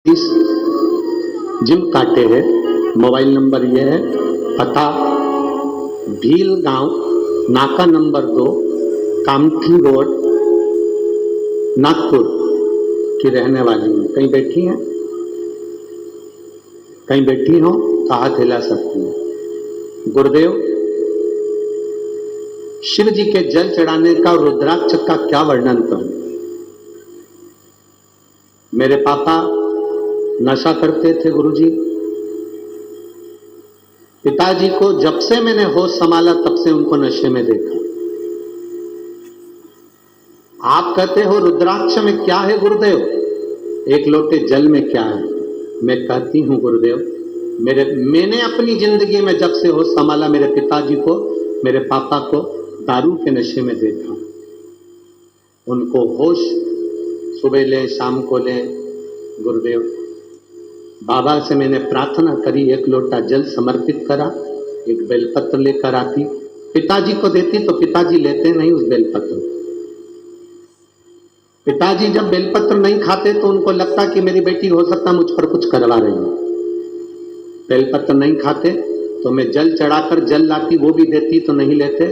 इस जिम काटे है। मोबाइल नंबर यह है, पता भील गांव, नाका नंबर 2, कामठी रोड, नागपुर की रहने वाली हूँ। कहीं बैठी हैं? कहीं बैठी हो तो हाथ हिला सकती हैं। गुरुदेव, शिव जी के जल चढ़ाने का और रुद्राक्ष का क्या वर्णन करूं? मेरे पापा नशा करते थे गुरुजी। पिताजी को जब से मैंने होश संभाला तब से उनको नशे में देखा। आप कहते हो रुद्राक्ष में क्या है गुरुदेव, एक लोटे जल में क्या है? मैं कहती हूं गुरुदेव, मैंने अपनी जिंदगी में जब से होश संभाला मेरे पिताजी को, मेरे पापा को दारू के नशे में देखा। उनको होश सुबह ले शाम को ले। गुरुदेव, बाबा से मैंने प्रार्थना करी, एक लोटा जल समर्पित करा, एक बेलपत्र लेकर आती, पिताजी को देती तो पिताजी लेते नहीं उस बेलपत्र। पिताजी जब बेलपत्र नहीं खाते तो उनको लगता कि मेरी बेटी हो सकता मुझ पर कुछ करवा रही है। बेलपत्र नहीं खाते तो मैं जल चढ़ाकर जल लाती, वो भी देती तो नहीं लेते।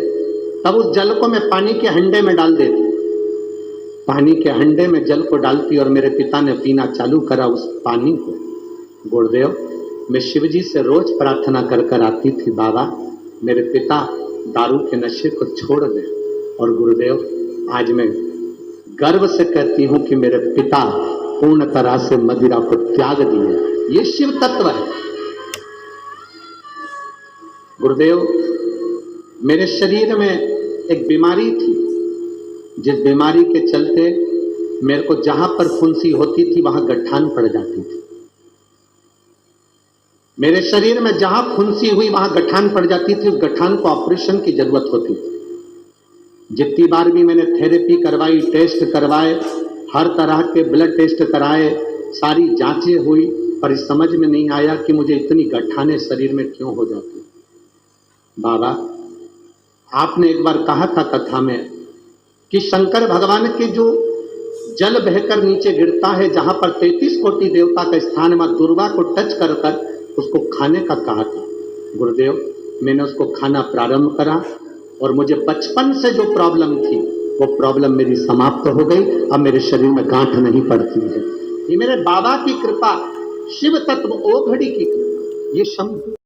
तब उस जल को मैं पानी के हंडे में डाल देती, पानी के हंडे में जल को डालती और मेरे पिता ने पीना चालू करा उस पानी को। गुरुदेव, मैं शिवजी से रोज प्रार्थना कर कर आती थी, बाबा मेरे पिता दारू के नशे को छोड़ दें। और गुरुदेव, आज मैं गर्व से कहती हूं कि मेरे पिता पूर्ण तरह से मदिरा को त्याग दिए। ये शिव तत्व है। गुरुदेव, मेरे शरीर में एक बीमारी थी, जिस बीमारी के चलते मेरे को जहां पर फुंसी होती थी वहां गठान पड़ जाती थी। मेरे शरीर में जहां फुंसी हुई वहां गठान पड़ जाती थी, उस गठान को ऑपरेशन की जरूरत होती थी। जितनी बार भी मैंने थेरेपी करवाई, टेस्ट करवाए, हर तरह के ब्लड टेस्ट कराए, सारी जांचें हुई, पर इस समझ में नहीं आया कि मुझे इतनी गठाने शरीर में क्यों हो जाती। बाबा, आपने एक बार कहा था कथा में कि शंकर भगवान के जो जल बहकर नीचे गिरता है, जहां पर 33 कोटि देवता का स्थान, मां दुर्गा को टच कर कर उसको खाने का कहा था। गुरुदेव, मैंने उसको खाना प्रारंभ करा और मुझे बचपन से जो प्रॉब्लम थी वो प्रॉब्लम मेरी समाप्त हो गई। अब मेरे शरीर में गांठ नहीं पड़ती है। ये मेरे बाबा की कृपा, शिव तत्व ओघड़ी की कृपा, ये शंभु